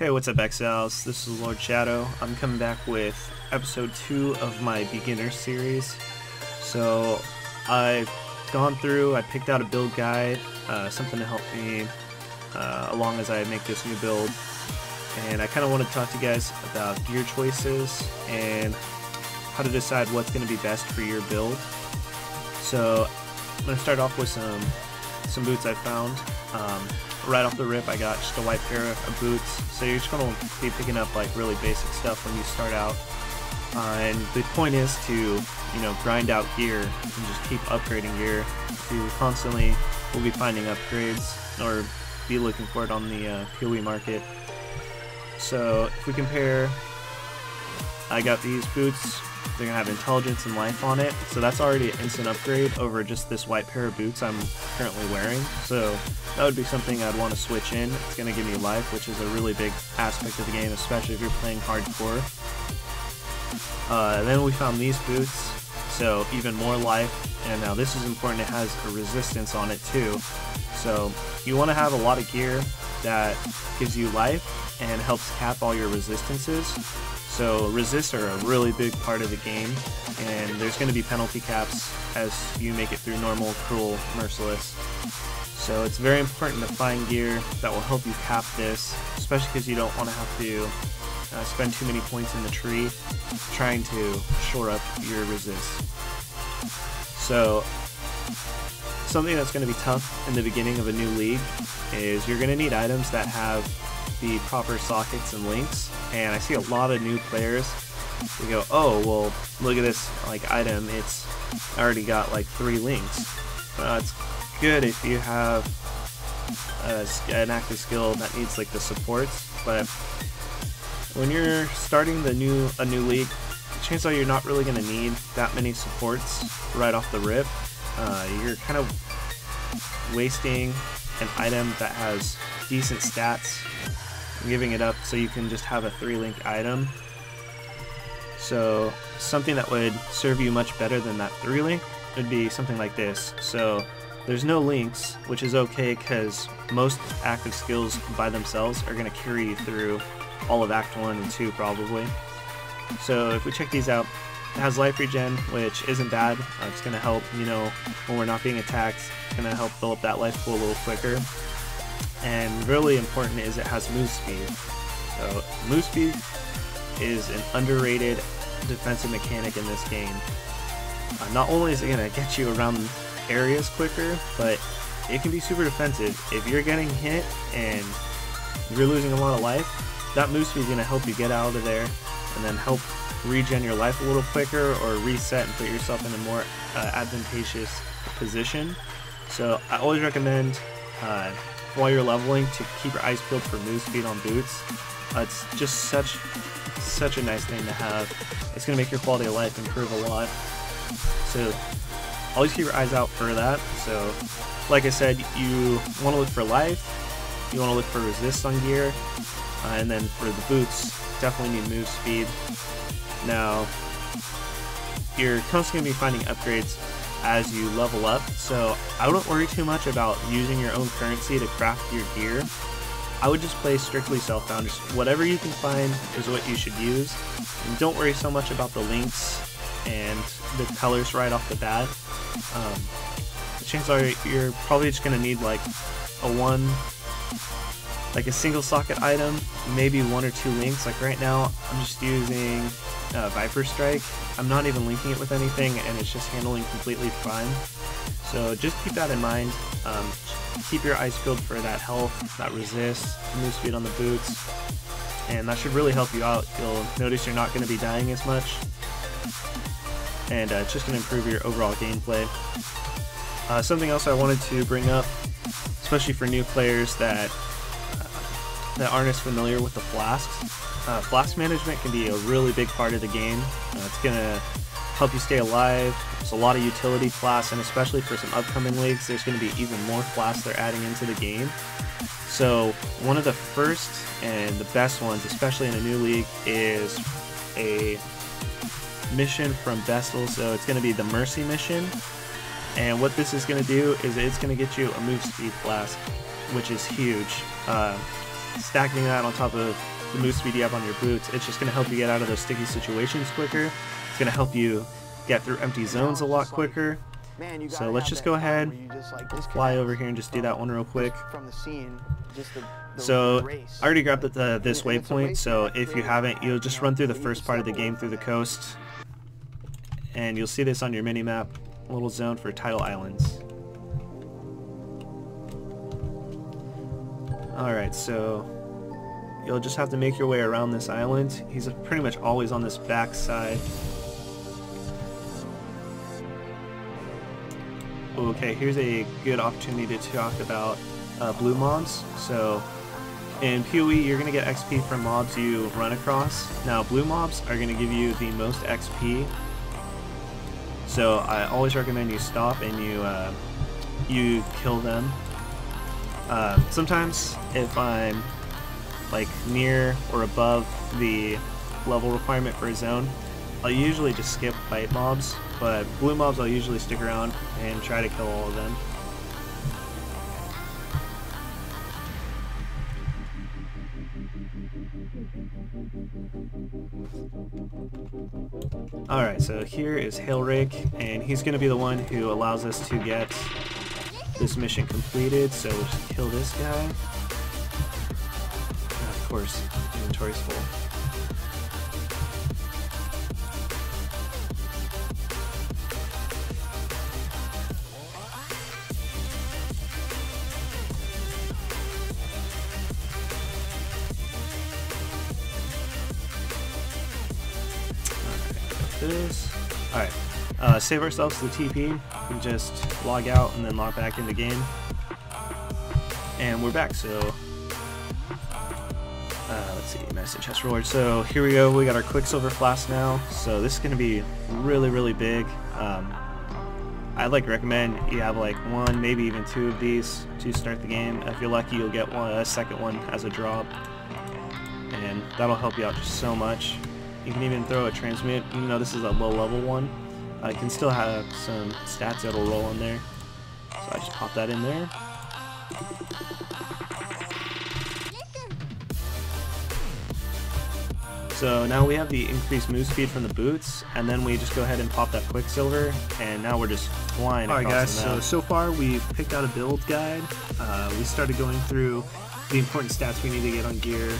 Hey, what's up, Exiles? This is Lord Shadow. I'm coming back with episode 2 of my beginner series. So I've gone through, I picked out a build guide, something to help me along as I make this new build. And I kind of want to talk to you guys about gear choices and how to decide what's going to be best for your build. So I'm going to start off with some boots I found. Right off the rip, I got just a white pair of boots. So you're just going to be picking up like really basic stuff when you start out. And the point is to, grind out gear and just keep upgrading gear. You constantly will be finding upgrades or be looking for it on the PoE market. So if we compare, I got these boots. They're going to have intelligence and life on it, so that's already an instant upgrade over just this white pair of boots I'm currently wearing. So that would be something I'd want to switch in. It's going to give me life, which is a really big aspect of the game, especially if you're playing hardcore. Then we found these boots, so even more life, and now this is important, it has a resistance on it too. So you want to have a lot of gear that gives you life and helps cap all your resistances. So resists are a really big part of the game, and there's going to be penalty caps as you make it through normal, cruel, merciless. So it's very important to find gear that will help you cap this, especially because you don't want to have to spend too many points in the tree trying to shore up your resist. So something that's going to be tough in the beginning of a new league is you're going to need items that have the proper sockets and links, and I see a lot of new players who go, oh well, look at this item, it's already got like 3 links. It's good if you have an active skill that needs like the supports, but when you're starting a new league, chances are you're not really going to need that many supports right off the rip. You're kind of wasting an item that has decent stats, giving it up so you can just have a 3-link item. So something that would serve you much better than that 3-link would be something like this. So there's no links, which is okay because most active skills by themselves are going to carry you through all of Act 1 and 2 probably. So if we check these out, it has life regen, which isn't bad. It's going to help, when we're not being attacked. It's going to help fill up that life pool a little quicker. And really important is it has move speed. So move speed is an underrated defensive mechanic in this game. Not only is it going to get you around areas quicker, but it can be super defensive. If you're getting hit and you're losing a lot of life, that move speed is going to help you get out of there and then help regen your life a little quicker or reset and put yourself in a more advantageous position. So I always recommend while you're leveling to keep your eyes peeled for move speed on boots. It's just such a nice thing to have. It's going to make your quality of life improve a lot. So always keep your eyes out for that. So like I said, you want to look for life, you want to look for resist on gear, and then for the boots, definitely need move speed. Now, you're constantly going to be finding upgrades as you level up, so I wouldn't worry too much about using your own currency to craft your gear. I would just play strictly self-found. Just whatever you can find is what you should use. And don't worry so much about the links and the colors right off the bat. The chances are you're probably just going to need like a single socket item, maybe 1 or 2 links. Like right now, I'm just using Viper Strike. I'm not even linking it with anything, and it's just handling completely fine. So just keep that in mind. Keep your eyes peeled for that health, that resist, move speed on the boots, and that should really help you out. You'll notice you're not going to be dying as much, and it's just going to improve your overall gameplay. Something else I wanted to bring up, especially for new players that aren't as familiar with the flasks. Flask management can be a really big part of the game. It's going to help you stay alive. There's a lot of utility flasks, and especially for some upcoming leagues, there's going to be even more flasks they're adding into the game. So one of the first and the best ones, especially in a new league, is a mission from Vestal. So it's going to be the Mercy mission. And what this is going to do is it's going to get you a move speed flask, which is huge. stacking that on top of the move speed you have on your boots, it's just going to help you get out of those sticky situations quicker. It's going to help you get through empty zones a lot quicker. So let's just go ahead, fly over here and just do that one real quick. So I already grabbed this waypoint, so if you haven't, you'll just run through the first part of the game through the coast, and you'll see this on your mini-map, a little zone for tidal islands. Alright, so you'll just have to make your way around this island. He's pretty much always on this back side. Okay, here's a good opportunity to talk about blue mobs. So in PoE, you're going to get XP from mobs you run across. Now, blue mobs are going to give you the most XP. So I always recommend you stop and you kill them. Sometimes if I'm like near or above the level requirement for a zone, I'll usually just skip fight mobs, but blue mobs I'll usually stick around and try to kill all of them. Alright, so here is Hailrake, and he's going to be the one who allows us to get this mission completed, so we'll just kill this guy. And of course, inventory's full. Alright, save ourselves the TP. We can just log out and then log back in the game. And we're back, so let's see, message has reward. So here we go, we got our quicksilver flask now. So this is going to be really, really big. I'd like to recommend you have like one, maybe even two of these to start the game. If you're lucky, you'll get a second one as a drop. And that'll help you out just so much. You can even throw a transmute, even though this is a low level one. It can still have some stats that'll roll in there. So I just pop that in there. So now we have the increased move speed from the boots, and then we just go ahead and pop that quicksilver, and now we're just flying across the map. Alright guys, so far we've picked out a build guide. We started going through the important stats we need to get on gear.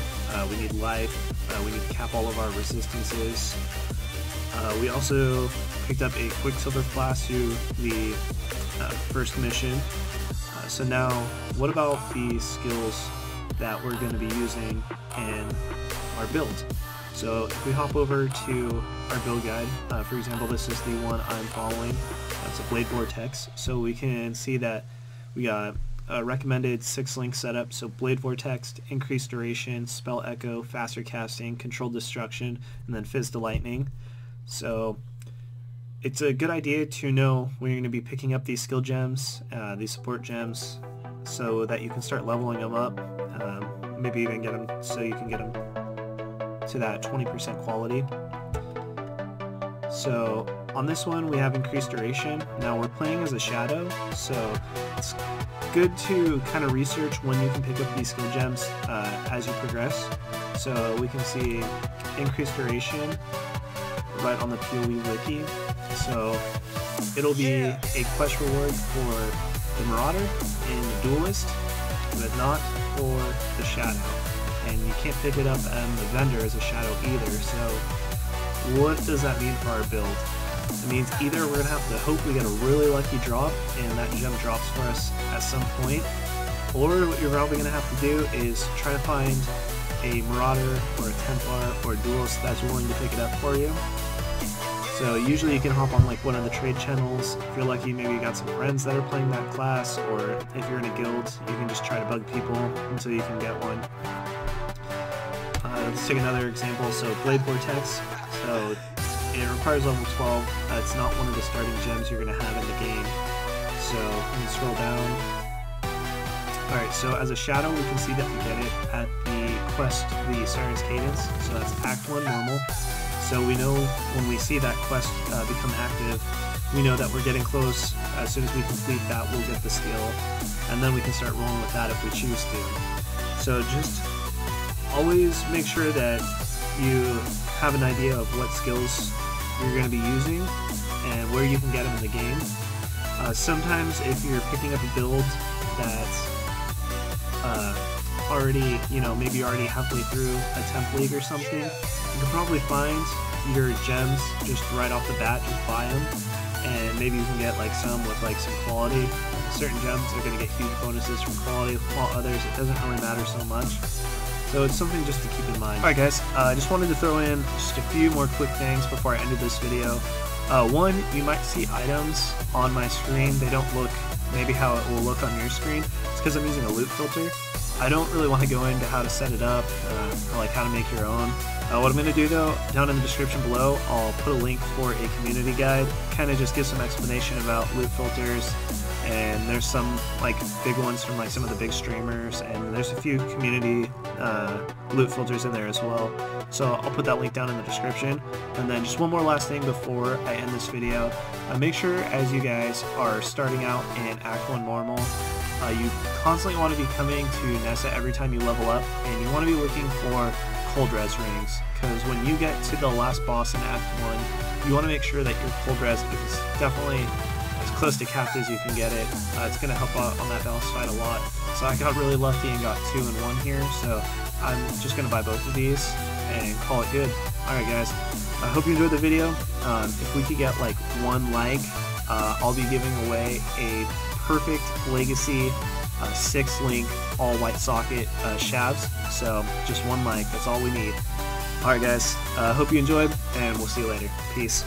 We need life, we need to cap all of our resistances. We also picked up a quicksilver flask through the first mission. So now, what about the skills that we're going to be using in our build? So if we hop over to our build guide, for example, this is the one I'm following. That's a Blade Vortex. So we can see that we got recommended 6-link setup, so Blade Vortex, increased duration, spell echo, faster casting, controlled destruction, and then fizz to lightning. So it's a good idea to know when you're going to be picking up these skill gems, these support gems, so that you can start leveling them up, maybe even get them so you can get them to that 20% quality. So on this one we have increased duration. Now we're playing as a shadow, so it's good to kind of research when you can pick up these skill gems as you progress. So we can see increased duration right on the PoE wiki. So it'll be a quest reward for the Marauder and the Duelist, but not for the Shadow. And you can't pick it up on the vendor as a Shadow either. So what does that mean for our build? It means either we're going to have to hope we get a really lucky drop and that gem drops for us at some point, or what you're probably going to have to do is try to find a Marauder or a Templar or a Duelist that's willing to pick it up for you. So usually you can hop on like one of the trade channels. If you're lucky, maybe you got some friends that are playing that class, or if you're in a guild, you can just try to bug people until you can get one. Let's take another example. So Blade Vortex. So it requires level 12. It's not one of the starting gems you're going to have in the game. So you can scroll down. Alright, so as a Shadow, we can see that we get it at the quest, the Siren's Cadence. So that's Act 1 normal. So we know when we see that quest become active, we know that we're getting close. As soon as we complete that, we'll get the skill, and then we can start rolling with that if we choose to. So just always make sure that you have an idea of what skills you're going to be using and where you can get them in the game. Sometimes if you're picking up a build that's already, maybe you're already halfway through a temp league or something, you can probably find your gems just right off the bat, just buy them, and maybe you can get like some with like some quality. Certain gems are going to get huge bonuses from quality, while others it doesn't really matter so much. So it's something just to keep in mind. Alright guys, I just wanted to throw in just a few more quick things before I ended this video. One, you might see items on my screen. They don't look maybe how it will look on your screen. It's because I'm using a loot filter. I don't really want to go into how to set it up, or like how to make your own. What I'm going to do though, down in the description below, I'll put a link for a community guide. Kind of just gives some explanation about loot filters, and there's some like big ones from like some of the big streamers, and there's a few community loot filters in there as well. So I'll put that link down in the description. And then just one more last thing before I end this video. Make sure as you guys are starting out in Act 1 Normal, you constantly want to be coming to Nessa every time you level up, and you want to be looking for cold res rings, because when you get to the last boss in Act 1, you want to make sure that your cold res is definitely as close to capped as you can get it. It's going to help out on that boss fight a lot. So I got really lucky and got 2 in 1 here, so I'm just going to buy both of these and call it good. Alright guys, I hope you enjoyed the video. If we could get like 1 like, I'll be giving away a perfect Legacy 6-link all white socket shavs. So just 1 like, that's all we need. Alright guys, hope you enjoyed, and we'll see you later. Peace.